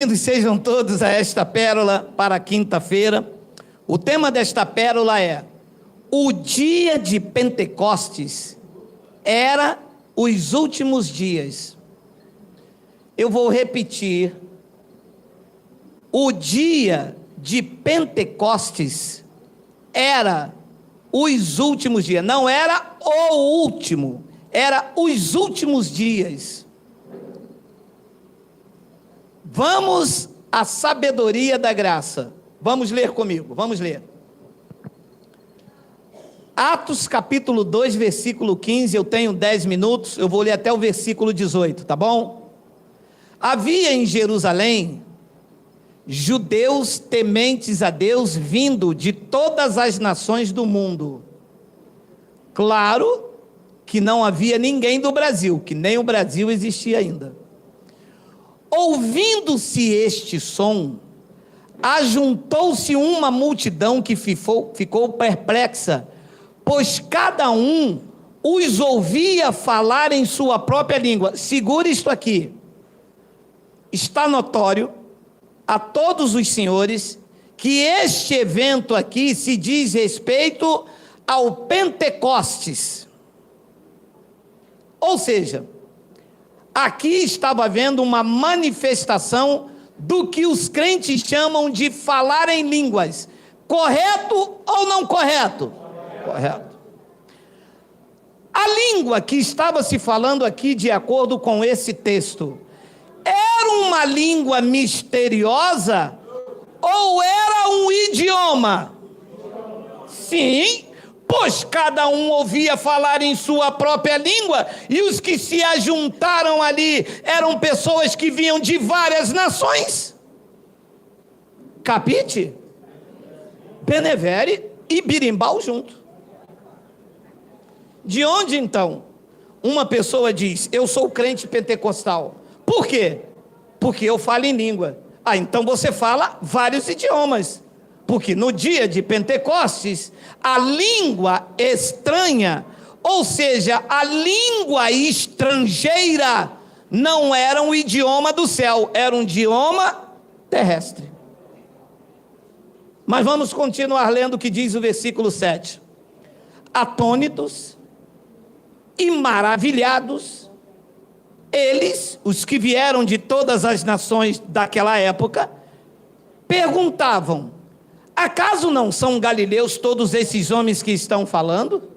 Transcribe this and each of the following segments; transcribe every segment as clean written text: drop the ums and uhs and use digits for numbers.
Bem-vindos sejam todos a esta pérola para quinta-feira. O tema desta pérola é: o dia de Pentecostes era os últimos dias. Eu vou repetir. O dia de Pentecostes era os últimos dias. Não era o último, era os últimos dias. Vamos à sabedoria da graça. Vamos ler comigo, vamos ler. Atos capítulo 2, versículo 15, eu tenho 10 minutos, eu vou ler até o versículo 18, tá bom? Havia em Jerusalém judeus tementes a Deus, vindo de todas as nações do mundo. Claro que não havia ninguém do Brasil, que nem o Brasil existia ainda. Ouvindo-se este som, ajuntou-se uma multidão que ficou perplexa, pois cada um os ouvia falar em sua própria língua. Segura isto aqui. Está notório a todos os senhores que este evento aqui se diz respeito ao Pentecostes. Ou seja, aqui estava havendo uma manifestação do que os crentes chamam de falar em línguas. Correto ou não correto? Correto. A língua que estava se falando aqui, de acordo com esse texto, era uma língua misteriosa ou era um idioma? Sim, pois cada um ouvia falar em sua própria língua, e os que se ajuntaram ali eram pessoas que vinham de várias nações. Capite? Benevere e Birimbau junto. De onde então uma pessoa diz: eu sou crente pentecostal? Por quê? Porque eu falo em língua. Ah, então você fala vários idiomas. Porque no dia de Pentecostes, a língua estranha, ou seja, a língua estrangeira, não era um idioma do céu, era um idioma terrestre. Mas vamos continuar lendo o que diz o versículo 7. Atônitos e maravilhados, eles, os que vieram de todas as nações daquela época, perguntavam: acaso não são galileus todos esses homens que estão falando?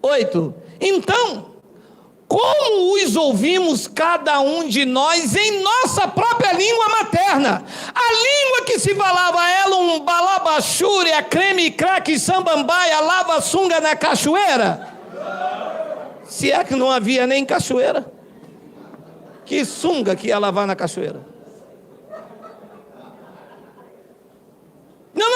8. Então, como os ouvimos cada um de nós em nossa própria língua materna? A língua que se falava ela, um balabachúria, creme, craque, sambambaia, lava sunga na cachoeira? Se é que não havia nem cachoeira. Que sunga que ia lavar na cachoeira? Não.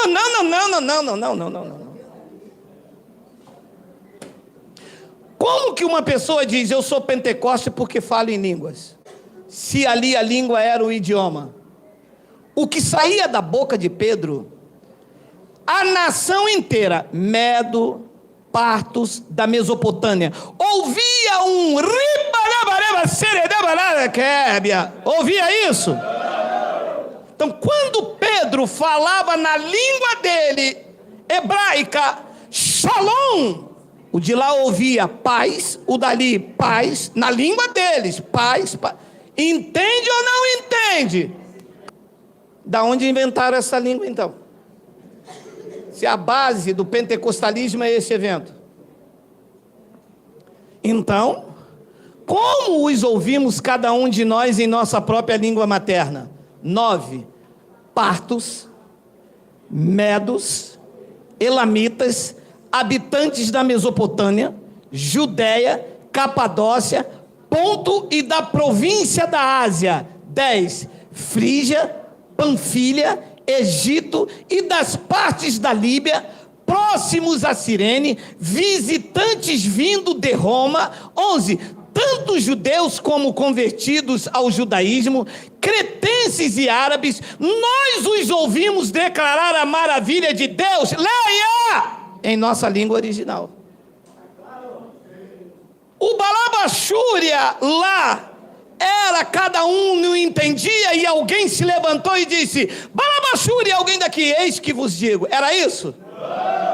Como que uma pessoa diz: eu sou Pentecoste porque falo em línguas? Se ali a língua era o idioma. O que saía da boca de Pedro, a nação inteira, Medo, Partos da Mesopotâmia, ouvia um ribarabareba seredabarara québia. Ouvia isso? Então, quando Pedro falava na língua dele, hebraica, shalom, o de lá ouvia paz, o dali paz, na língua deles, paz. Entende ou não entende? Da onde inventaram essa língua então? Se a base do pentecostalismo é esse evento. Então, como os ouvimos cada um de nós em nossa própria língua materna? 9. Partos, medos, elamitas, habitantes da Mesopotâmia, Judéia, Capadócia, Ponto e da província da Ásia. 10. Frígia, Panfilha, Egito e das partes da Líbia, próximos a Cirene, visitantes vindo de Roma. 11. Tanto judeus como convertidos ao judaísmo, cretenses e árabes, nós os ouvimos declarar a maravilha de Deus. Leia! Em nossa língua original. O balabachúria lá Cada um não entendia, e alguém se levantou e disse: Balabachuri, alguém daqui, eis que vos digo. Era isso?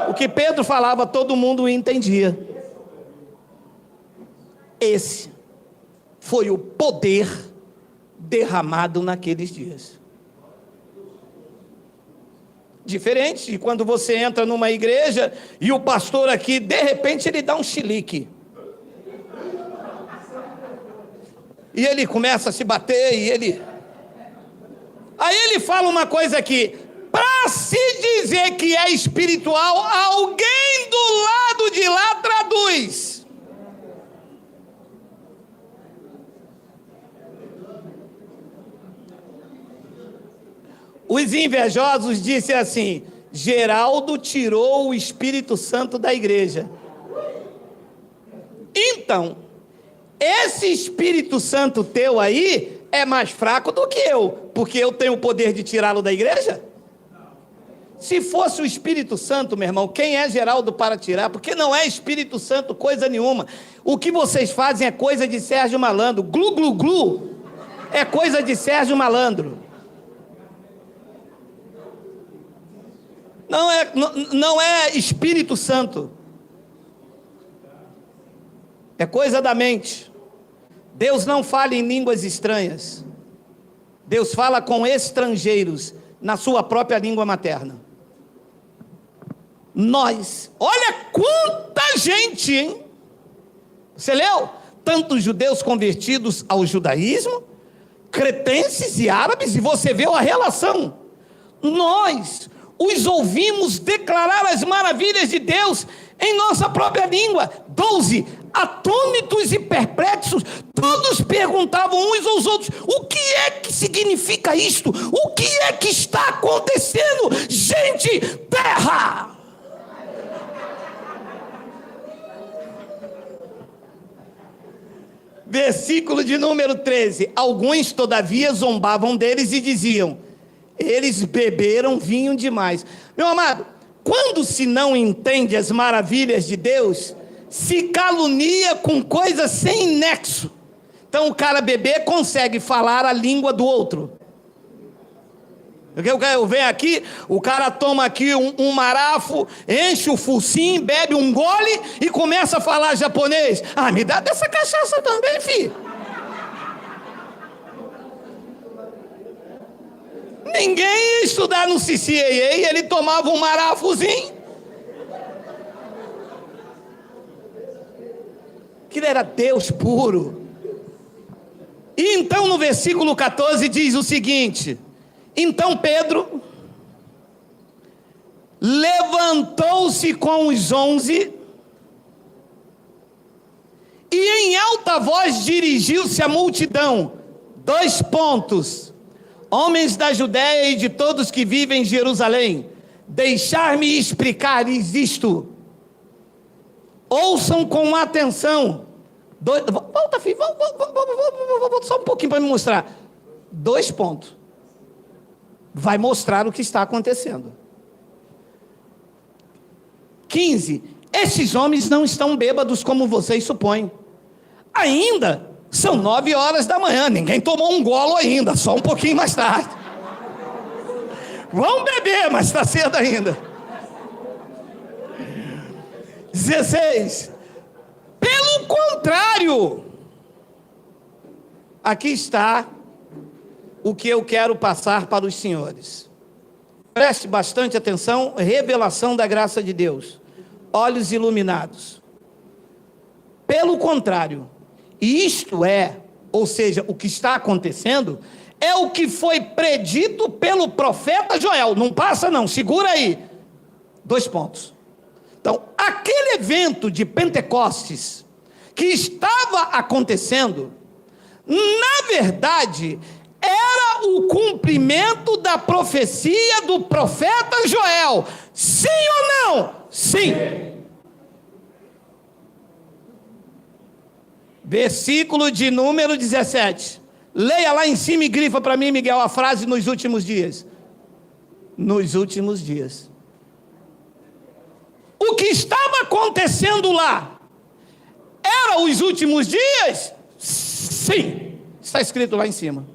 O que Pedro falava, todo mundo entendia. Esse foi o poder derramado naqueles dias. Diferente de quando você entra numa igreja e o pastor aqui, de repente, ele dá um chilique. E ele começa a se bater, Aí ele fala uma coisa aqui: para se dizer que é espiritual, alguém do lado de lá traduz. Os invejosos disseram assim: Geraldo tirou o Espírito Santo da igreja. Então, esse Espírito Santo teu aí é mais fraco do que eu, porque eu tenho o poder de tirá-lo da igreja? Se fosse o Espírito Santo, meu irmão, quem é Geraldo para tirar? Porque não é Espírito Santo coisa nenhuma. O que vocês fazem é coisa de Sérgio Malandro. Glu, glu, glu é coisa de Sérgio Malandro. Não é Espírito Santo. É coisa da mente. Deus não fala em línguas estranhas. Deus fala com estrangeiros na sua própria língua materna. Nós, olha quanta gente, hein? Você leu? Tantos judeus convertidos ao judaísmo, cretenses e árabes, e você vê a relação. Nós os ouvimos declarar as maravilhas de Deus em nossa própria língua. 12, atônitos e perplexos, todos perguntavam uns aos outros: o que é que significa isto? O que é que está acontecendo? Gente, terra! Versículo de número 13. Alguns, todavia, zombavam deles e diziam: eles beberam vinho demais. Meu amado, quando se não entende as maravilhas de Deus, se calunia com coisas sem nexo. Então o cara beber consegue falar a língua do outro. Eu venho aqui, o cara toma aqui um marafo, enche o focinho, bebe um gole e começa a falar japonês. Ah, me dá dessa cachaça também, filho. Ninguém ia estudar no CCAA, ele tomava um marafozinho. Aquilo era Deus puro. E então no versículo 14 diz o seguinte: então Pedro levantou-se com os 11 e em alta voz dirigiu-se à multidão. 2 pontos. Homens da Judéia e de todos que vivem em Jerusalém, deixar-me explicar-lhes isto. Ouçam com atenção. Volta, filho, volta só um pouquinho para me mostrar. 2 pontos. Vai mostrar o que está acontecendo. 15. Esses homens não estão bêbados como vocês supõem. Ainda são 9 horas da manhã. Ninguém tomou um golo ainda, só um pouquinho mais tarde. Vão beber, mas está cedo ainda. 16. Pelo contrário, aqui está o que eu quero passar para os senhores. Preste bastante atenção, revelação da graça de Deus. Olhos iluminados. Pelo contrário, isto é, ou seja, o que está acontecendo, é o que foi predito pelo profeta Joel. Não passa não, segura aí. 2 pontos. Então, aquele evento de Pentecostes que estava acontecendo, na verdade, era o cumprimento da profecia do profeta Joel. Sim ou não? Sim. Versículo de número 17. Leia lá em cima e grifa para mim, Miguel, a frase nos últimos dias. Nos últimos dias. O que estava acontecendo lá era os últimos dias? Sim. Está escrito lá em cima.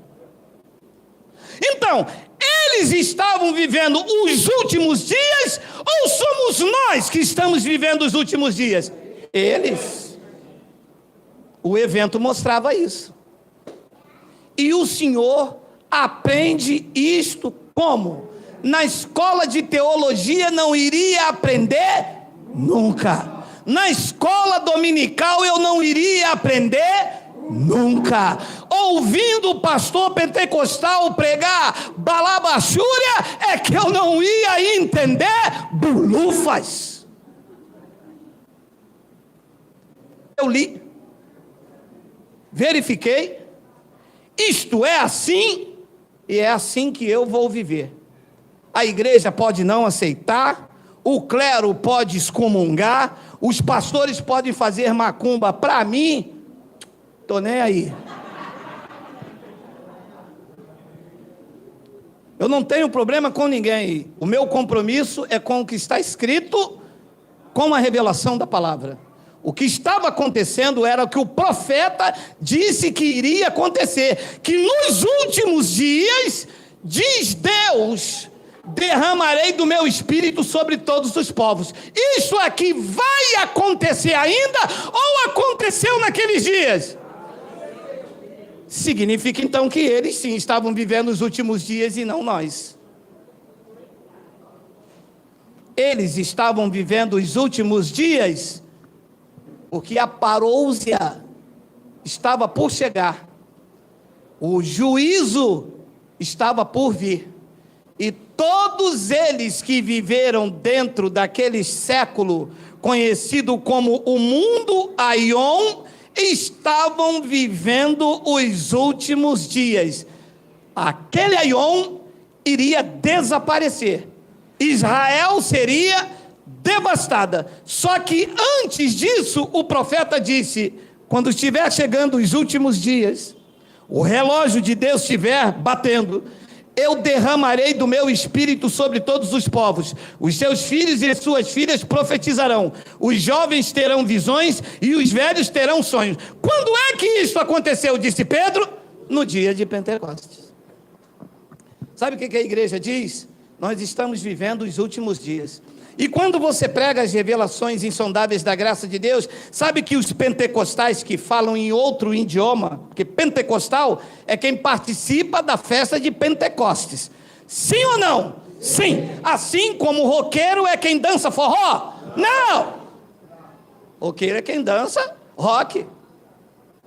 Então, eles estavam vivendo os últimos dias, ou somos nós que estamos vivendo os últimos dias? Eles. O evento mostrava isso. E o Senhor aprende isto como? Na escola de teologia não iria aprender nunca. Na escola dominical eu não iria aprender nunca. Ouvindo o pastor pentecostal pregar balabachúria, é que eu não ia entender bulufas. Eu li, verifiquei, isto é assim, e é assim que eu vou viver. A igreja pode não aceitar, o clero pode excomungar, os pastores podem fazer macumba, para mim, estou nem aí. Eu não tenho problema com ninguém. O meu compromisso é com o que está escrito, com a revelação da palavra. O que estava acontecendo era o que o profeta disse que iria acontecer, que nos últimos dias, diz Deus, derramarei do meu espírito sobre todos os povos. Isso aqui vai acontecer ainda, ou aconteceu naqueles dias? Significa então que eles sim estavam vivendo os últimos dias e não nós. Eles estavam vivendo os últimos dias porque a parousia estava por chegar, o juízo estava por vir, e todos eles que viveram dentro daquele século conhecido como o mundo Aion, estavam vivendo os últimos dias. Aquele Aion iria desaparecer, Israel seria devastada. Só que antes disso, o profeta disse: quando estiver chegando os últimos dias, o relógio de Deus estiver batendo, eu derramarei do meu espírito sobre todos os povos. Os seus filhos e as suas filhas profetizarão. Os jovens terão visões e os velhos terão sonhos. Quando é que isso aconteceu? Disse Pedro. No dia de Pentecostes. Sabe o que a igreja diz? Nós estamos vivendo os últimos dias. E quando você prega as revelações insondáveis da graça de Deus, sabe que os pentecostais que falam em outro idioma, porque pentecostal é quem participa da festa de Pentecostes. Sim ou não? Sim. Assim como o roqueiro é quem dança forró? Não! Roqueiro é quem dança rock.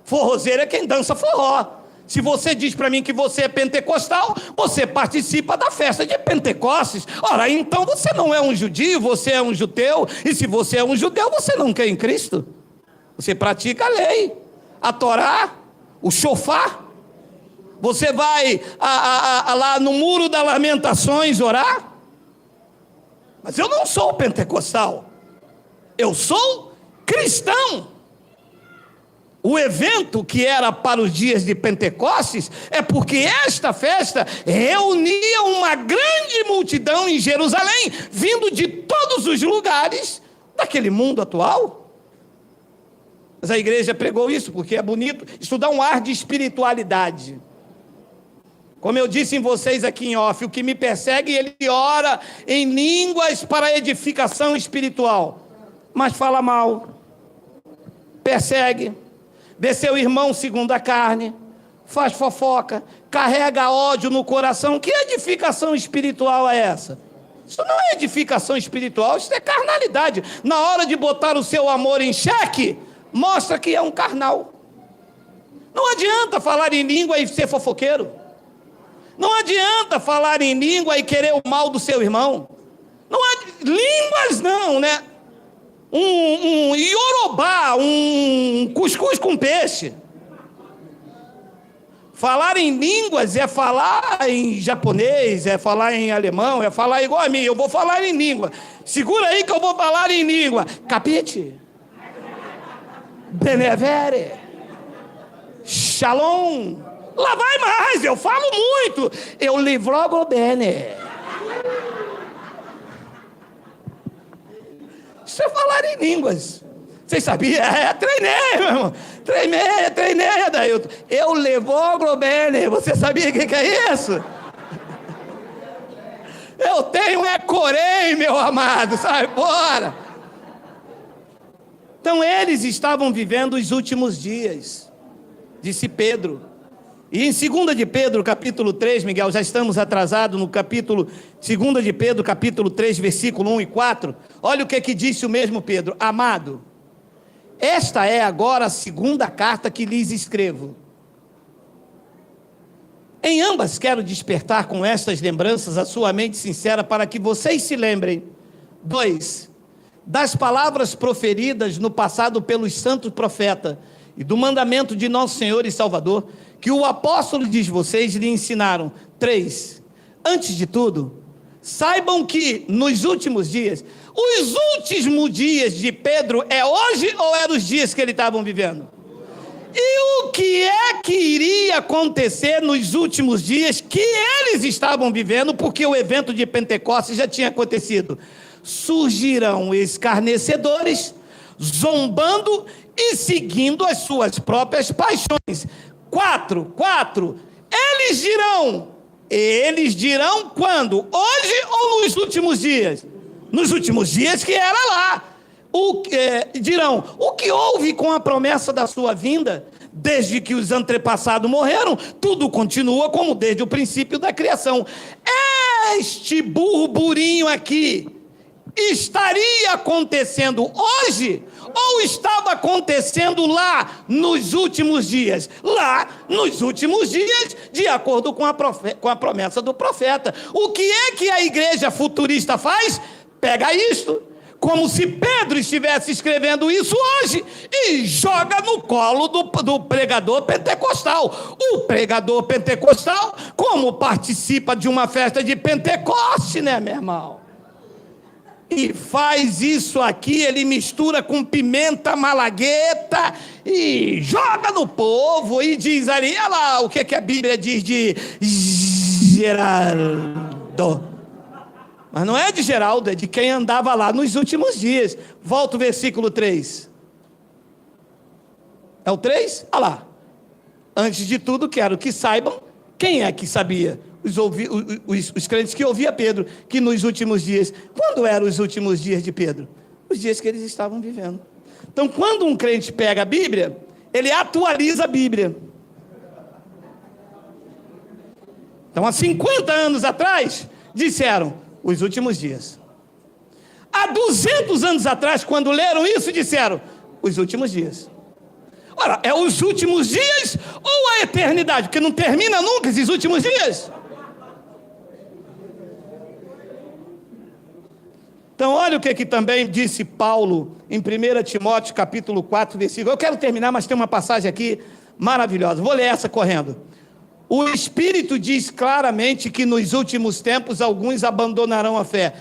Forrozeiro é quem dança forró. Se você diz para mim que você é pentecostal, você participa da festa de Pentecostes. Ora, então você não é um judio, você é um judeu. E se você é um judeu, você não quer em Cristo. Você pratica a lei, a Torá, o shofar. Você vai lá no Muro das Lamentações orar. Mas eu não sou pentecostal. Eu sou cristão. O evento que era para os dias de Pentecostes é porque esta festa reunia uma grande multidão em Jerusalém, vindo de todos os lugares daquele mundo atual. Mas a igreja pregou isso porque é bonito, isso dá um ar de espiritualidade. Como eu disse em vocês aqui em off, o que me persegue, ele ora em línguas para edificação espiritual, mas fala mal, persegue, vê seu irmão segundo a carne, faz fofoca, carrega ódio no coração. Que edificação espiritual é essa? Isso não é edificação espiritual, isso é carnalidade. Na hora de botar o seu amor em xeque, mostra que é um carnal. Não adianta falar em língua e ser fofoqueiro. Não adianta falar em língua e querer o mal do seu irmão. Línguas não, né? Um iorobá, um cuscuz com peixe. Falar em línguas é falar em japonês, é falar em alemão, é falar igual a mim. Eu vou falar em língua. Segura aí que eu vou falar em língua. Capite? Benevere? Shalom? Lá vai mais, eu falo muito. Eu livrogo bene. Isso é falar em línguas. Vocês sabiam? Treinei, meu irmão. Treinei, Adailton. Eu levoglobene. Você sabia o que é isso? Eu tenho corém, meu amado. Sai fora. Então eles estavam vivendo os últimos dias, disse Pedro. E em 2 de Pedro, capítulo 3, Miguel, já estamos atrasados no capítulo 2 de Pedro, capítulo 3, versículo 1 e 4. Olha o que disse o mesmo Pedro. Amado, esta é agora a segunda carta que lhes escrevo. Em ambas quero despertar com estas lembranças a sua mente sincera para que vocês se lembrem. 2. Das palavras proferidas no passado pelos santos profetas e do mandamento de nosso Senhor e Salvador, que o apóstolo de vocês lhe ensinaram. 3. Antes de tudo, saibam que nos últimos dias, os últimos dias de Pedro é hoje ou é os dias que eles estavam vivendo? E o que é que iria acontecer nos últimos dias que eles estavam vivendo, porque o evento de Pentecostes já tinha acontecido? Surgirão escarnecedores, zombando e seguindo as suas próprias paixões. 4. Eles dirão quando? Hoje ou nos últimos dias? Nos últimos dias que era lá. Dirão, o que houve com a promessa da sua vinda? Desde que os antepassados morreram, tudo continua como desde o princípio da criação. Este burburinho aqui estaria acontecendo hoje ou estava acontecendo lá nos últimos dias? Lá nos últimos dias, de acordo com a promessa do profeta. O que é que a igreja futurista faz? Pega isto, como se Pedro estivesse escrevendo isso hoje, e joga no colo do pregador pentecostal. O pregador pentecostal, como participa de uma festa de Pentecoste, né, meu irmão? E faz isso aqui, ele mistura com pimenta malagueta e joga no povo e diz ali, olha lá o que a Bíblia diz de Geraldo. Mas não é de Geraldo, é de quem andava lá nos últimos dias. Volta o versículo 3. É o 3? Olha lá. Antes de tudo, quero que saibam quem é que sabia. Os crentes que ouviam Pedro, que nos últimos dias, quando eram os últimos dias de Pedro? Os dias que eles estavam vivendo. Então, quando um crente pega a Bíblia, ele atualiza a Bíblia. Então, há 50 anos atrás, disseram, os últimos dias. Há 200 anos atrás, quando leram isso, disseram, os últimos dias. Ora, é os últimos dias ou a eternidade? Porque não termina nunca esses últimos dias. Então, olha o que também disse Paulo em 1 Timóteo, capítulo 4, versículo. Eu quero terminar, mas tem uma passagem aqui maravilhosa. Vou ler essa correndo. O Espírito diz claramente que nos últimos tempos alguns abandonarão a fé.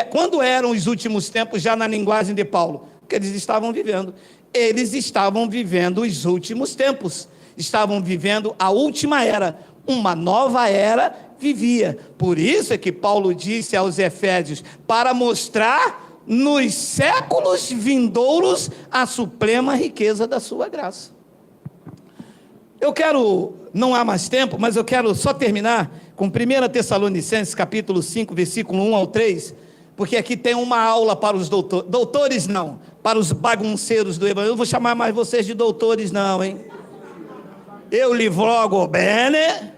Quando eram os últimos tempos, já na linguagem de Paulo? Porque eles estavam vivendo. Eles estavam vivendo os últimos tempos. Estavam vivendo a última era. Uma nova era vivia. Por isso é que Paulo disse aos Efésios, para mostrar nos séculos vindouros a suprema riqueza da sua graça. Eu quero, não há mais tempo, mas eu quero só terminar com 1 Tessalonicenses, capítulo 5, versículo 1 ao 3, porque aqui tem uma aula para os doutores. Doutores não, para os bagunceiros do Evangelho. Eu não vou chamar mais vocês de doutores não, hein? Eu lhe rogo bene,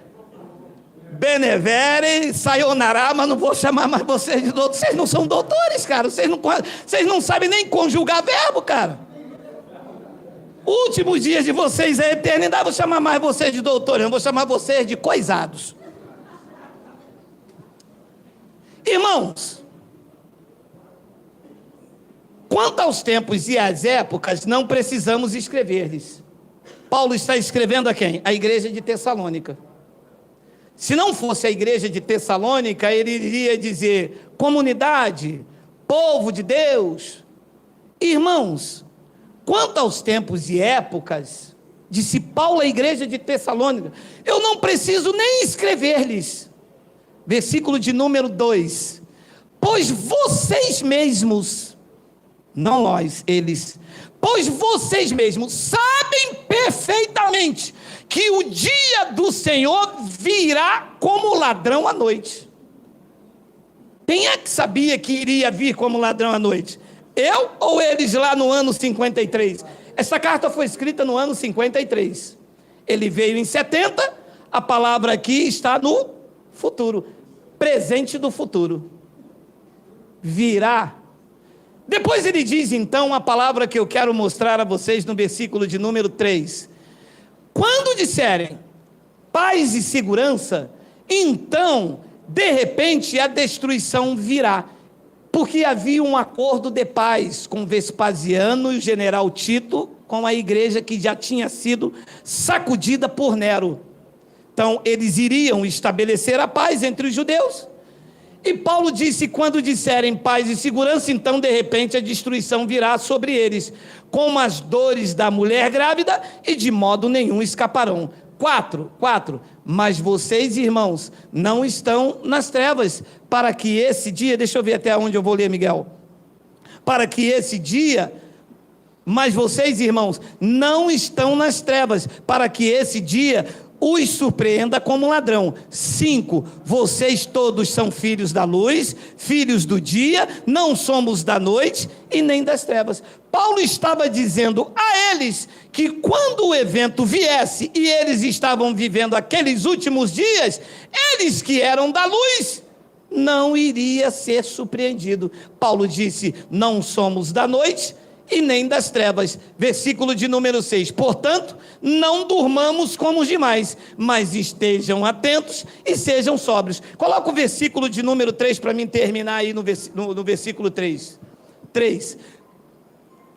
benevere, sayonara, mas não vou chamar mais vocês de doutores. Vocês não são doutores, cara. Vocês não sabem nem conjugar verbo, cara. Últimos dias de vocês é eternidade. Vou chamar mais vocês de doutores, não vou chamar vocês de coisados. Irmãos, quanto aos tempos e às épocas, não precisamos escrever-lhes. Paulo está escrevendo a quem? A igreja de Tessalônica. Se não fosse a igreja de Tessalônica, ele iria dizer, comunidade, povo de Deus. Irmãos, quanto aos tempos e épocas, disse Paulo à igreja de Tessalônica, eu não preciso nem escrever-lhes. Versículo de número 2. Pois vocês mesmos não nós, eles. Pois vocês mesmos sabem perfeitamente que o dia do Senhor virá como ladrão à noite. Quem é que sabia que iria vir como ladrão à noite? Eu ou eles lá no ano 53? Essa carta foi escrita no ano 53. Ele veio em 70, a palavra aqui está no futuro, presente do futuro. Virá. Depois ele diz então a palavra que eu quero mostrar a vocês no versículo de número 3. Quando disserem paz e segurança, então, de repente, a destruição virá. Porque havia um acordo de paz com Vespasiano e o general Tito, com a igreja que já tinha sido sacudida por Nero. Então, eles iriam estabelecer a paz entre os judeus. E Paulo disse, quando disserem paz e segurança, então, de repente, a destruição virá sobre eles, como as dores da mulher grávida, e de modo nenhum escaparão. 4. Mas vocês, irmãos, não estão nas trevas, para que esse dia, deixa eu ver até onde eu vou ler, Miguel. Para que esse dia, mas vocês, irmãos, não estão nas trevas, para que esse dia os surpreenda como ladrão. 5, vocês todos são filhos da luz, filhos do dia, não somos da noite e nem das trevas. Paulo estava dizendo a eles que quando o evento viesse e eles estavam vivendo aqueles últimos dias, eles que eram da luz, não iria ser surpreendido. Paulo disse, não somos da noite e nem das trevas. Versículo de número 6, portanto, não durmamos como os demais, mas estejam atentos e sejam sóbrios. Coloca o versículo de número 3 para mim terminar aí no versículo 3.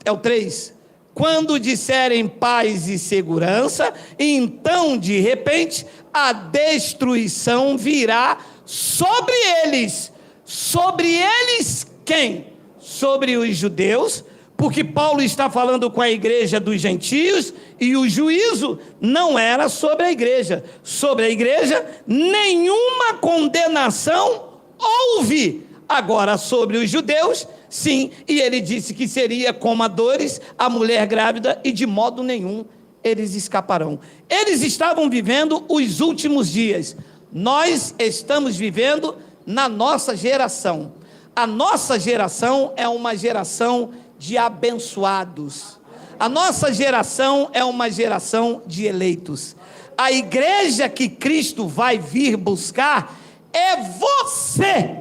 É o 3. Quando disserem paz e segurança, então de repente a destruição virá sobre eles. Sobre eles quem? Sobre os judeus, porque Paulo está falando com a igreja dos gentios, e o juízo não era sobre a igreja. Sobre a igreja, nenhuma condenação houve. Agora, sobre os judeus, sim, e ele disse que seria como a dores, a mulher grávida, e de modo nenhum eles escaparão. Eles estavam vivendo os últimos dias. Nós estamos vivendo na nossa geração. A nossa geração é uma geração de abençoados. A nossa geração é uma geração de eleitos. A igreja que Cristo vai vir buscar é você,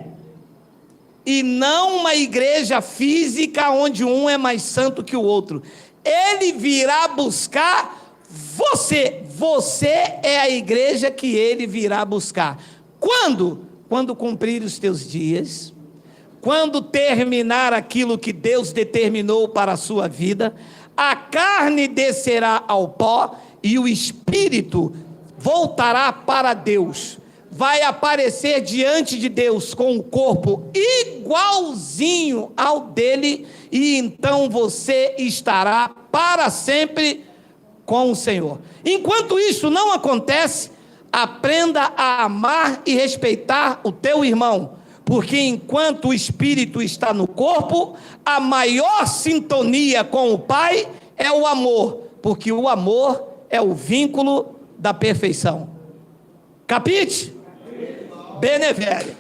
e não uma igreja física onde um é mais santo que o outro. Ele virá buscar você. Você é a igreja que ele virá buscar. Quando? Quando cumprir os teus dias, quando terminar aquilo que Deus determinou para a sua vida, a carne descerá ao pó e o espírito voltará para Deus. Vai aparecer diante de Deus com um corpo igualzinho ao dele, e então você estará para sempre com o Senhor. Enquanto isso não acontece, aprenda a amar e respeitar o teu irmão, porque enquanto o espírito está no corpo, a maior sintonia com o Pai é o amor, porque o amor é o vínculo da perfeição. Capite? Bene velho.